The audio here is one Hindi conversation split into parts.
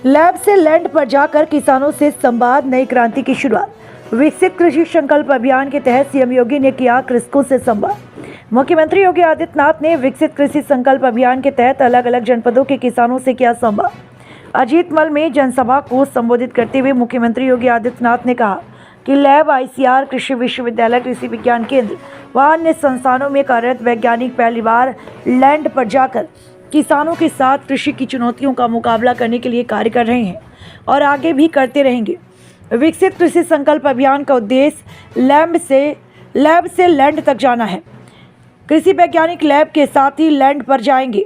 लैब से लैंड पर जाकर किसानों से संवाद, नई क्रांति की शुरुआत। विकसित कृषि संकल्प अभियान के तहत सीएम योगी ने किया कृषकों से संवाद। मुख्यमंत्री योगी आदित्यनाथ ने विकसित कृषि संकल्प अभियान के तहत अलग अलग जनपदों के किसानों से किया संवाद। अजीतमल में जनसभा को संबोधित करते हुए मुख्यमंत्री योगी आदित्यनाथ ने कहा कि लैब, आईसीआर, कृषि विश्वविद्यालय, कृषि विज्ञान केंद्र व अन्य संस्थानों में कार्यरत वैज्ञानिक पहली बार लैंड पर जाकर किसानों के साथ कृषि की चुनौतियों का मुकाबला करने के लिए कार्य कर रहे हैं और आगे भी करते रहेंगे। विकसित कृषि संकल्प अभियान का उद्देश्य लैब से लैंड तक जाना है। कृषि वैज्ञानिक लैब के साथ ही लैंड पर जाएंगे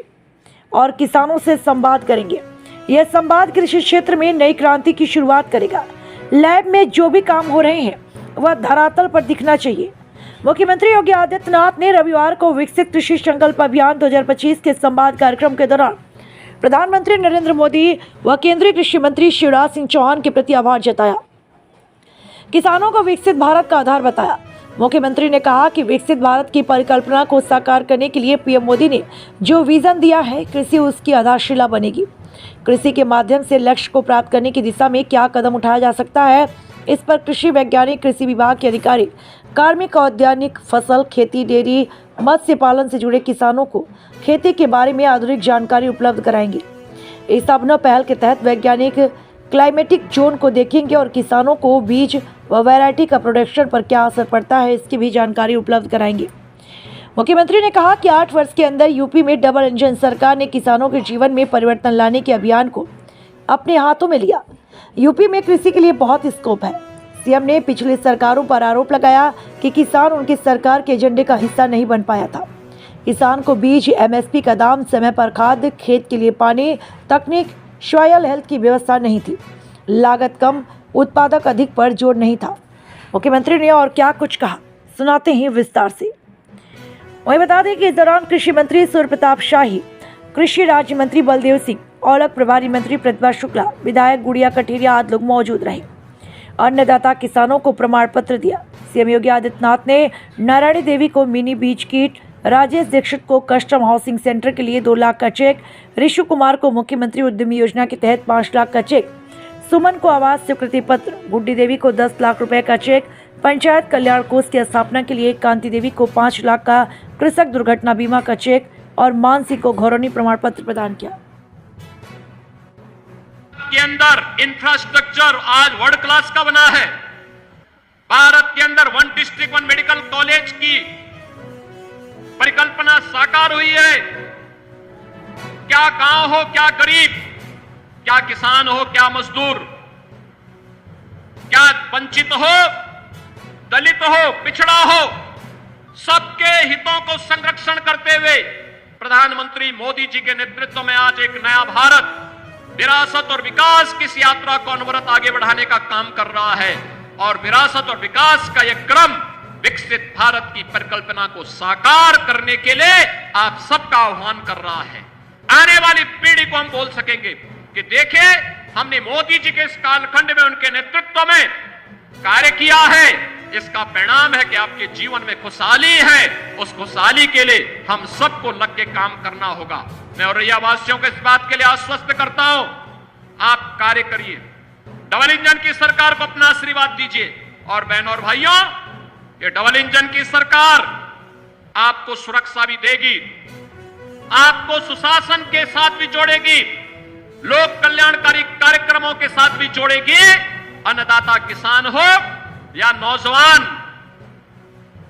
और किसानों से संवाद करेंगे। यह संवाद कृषि क्षेत्र में नई क्रांति की शुरुआत करेगा। लैब में जो भी काम हो रहे हैं वह धरातल पर दिखना चाहिए। मुख्यमंत्री योगी आदित्यनाथ ने रविवार को विकसित कृषि संकल्प अभियान 2025 के संवाद कार्यक्रम के दौरान प्रधानमंत्री नरेंद्र मोदी व केंद्रीय कृषि मंत्री शिवराज सिंह चौहान के प्रति आभार जताया। किसानों को विकसित भारत का आधार बताया। मुख्यमंत्री ने कहा कि विकसित भारत की परिकल्पना को साकार करने के लिए पीएम मोदी ने जो विजन दिया है, कृषि उसकी आधारशिला बनेगी। कृषि के माध्यम से लक्ष्य को प्राप्त करने की दिशा में क्या कदम उठाया जा सकता है, इस पर कृषि वैज्ञानिक, कृषि विभाग के अधिकारी, कार्मिक, औद्यानिक, फसल, खेती, डेयरी, मत्स्य पालन से जुड़े किसानों को खेती के बारे में आधुनिक जानकारी उपलब्ध कराएंगे। इस अभिनव पहल के तहत वैज्ञानिक क्लाइमेटिक जोन को देखेंगे और किसानों को बीज व वैरायटी का प्रोडक्शन पर क्या असर पड़ता है, इसकी भी जानकारी उपलब्ध कराएंगे। मुख्यमंत्री ने कहा कि 8 वर्ष के अंदर यूपी में डबल इंजन सरकार ने किसानों के जीवन में परिवर्तन लाने के अभियान को अपने हाथों में लिया। यूपी में कृषि के लिए बहुत स्कोप है। सीएम ने पिछली सरकारों पर आरोप लगाया कि किसान उनकी सरकार के एजेंडे का हिस्सा नहीं बन पाया था। किसान को बीज, एमएसपी का दाम, समय पर खाद, खेत के लिए पानी, तकनीक, सॉयल हेल्थ की व्यवस्था नहीं थी, लागत कम, उत्पादक अधिक पर जोर नहीं था। मुख्यमंत्री ने और क्या कुछ कहा, सुनाते हैं विस्तार से। वहीं बता दें कि इस दौरान कृषि मंत्री सूर्य प्रताप शाही, कृषि राज्य मंत्री बलदेव सिंह, औलख प्रभारी मंत्री प्रतिभा शुक्ला, विधायक गुड़िया कठेरिया आदि लोग मौजूद रहे। अन्नदाता किसानों को प्रमाण पत्र दिया। सीएम योगी आदित्यनाथ ने नारायणी देवी को मिनी बीज किट, राजेश दीक्षित को कस्टम हाउसिंग सेंटर के लिए 2 लाख का चेक, ऋषु कुमार को मुख्यमंत्री उद्यमी योजना के तहत 5 लाख का चेक, सुमन को आवास स्वीकृति पत्र, गुड्डी देवी को 10 लाख रुपए का चेक, पंचायत कल्याण कोष की स्थापना के लिए कांति देवी को 5 लाख का कृषक दुर्घटना बीमा का चेक और मान सिंह को घरौनी प्रमाण पत्र प्रदान किया। के अंदर इंफ्रास्ट्रक्चर आज वर्ल्ड क्लास का बना है। भारत के अंदर 1 डिस्ट्रिक्ट 1 मेडिकल कॉलेज की परिकल्पना साकार हुई है। क्या गांव हो, क्या गरीब, क्या किसान हो, क्या मजदूर, क्या वंचित हो, दलित हो, पिछड़ा हो, सबके हितों को संरक्षण करते हुए प्रधानमंत्री मोदी जी के नेतृत्व में आज एक नया भारत विरासत और विकास की इस यात्रा को अनवरत आगे बढ़ाने का काम कर रहा है। और विरासत और विकास का यह क्रम विकसित भारत की परिकल्पना को साकार करने के लिए आप सबका आह्वान कर रहा है। आने वाली पीढ़ी को हम बोल सकेंगे कि देखिए, हमने मोदी जी के इस कालखंड में उनके नेतृत्व में कार्य किया है। इसका परिणाम है कि आपके जीवन में खुशहाली है। उस खुशहाली के लिए हम सबको लग के काम करना होगा। मैं औरैया वासियों को इस बात के लिए आश्वस्त करता हूं, आप कार्य करिए, डबल इंजन की सरकार को अपना आशीर्वाद दीजिए। और बहनों और भाइयों, ये डबल इंजन की सरकार आपको सुरक्षा भी देगी, आपको सुशासन के साथ भी जोड़ेगी, लोक कल्याणकारी कार्यक्रमों के साथ भी जोड़ेगी। अन्नदाता किसान हो या नौजवान,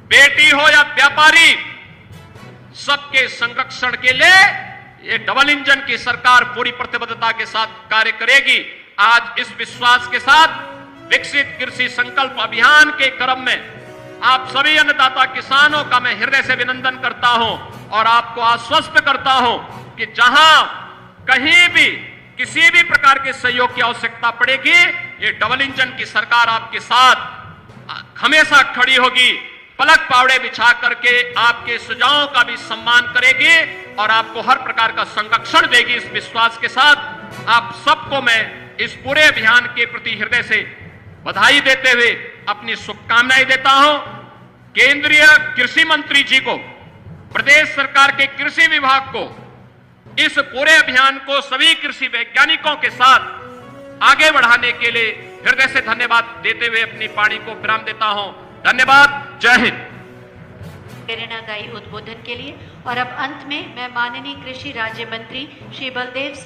बेटी हो या व्यापारी, सबके संरक्षण के लिए ये डबल इंजन की सरकार पूरी प्रतिबद्धता के साथ कार्य करेगी। आज इस विश्वास के साथ विकसित कृषि संकल्प अभियान के क्रम में आप सभी अन्नदाता किसानों का मैं हृदय से अभिनंदन करता हूं और आपको आश्वस्त करता हूं कि जहां कहीं भी किसी भी प्रकार के सहयोग की आवश्यकता पड़ेगी, ये डबल इंजन की सरकार आपके साथ हमेशा खड़ी होगी, पलक पावड़े बिछा करके आपके सुझावों का भी सम्मान करेगी और आपको हर प्रकार का संरक्षण देगी। इस विश्वास के साथ आप सबको मैं इस पूरे अभियान के प्रति हृदय से बधाई देते हुए अपनी शुभकामनाएं देता हूं। केंद्रीय कृषि मंत्री जी को, प्रदेश सरकार के कृषि विभाग को इस पूरे अभियान को सभी कृषि वैज्ञानिकों के साथ आगे बढ़ाने के लिए हृदय से धन्यवाद देते हुए अपनी वाणी को विराम देता हूं। धन्यवाद। जय हिंद। प्रेरणादायी उद्बोधन के लिए। और अब अंत में मैं माननीय कृषि राज्य मंत्री श्री बलदेव सिंह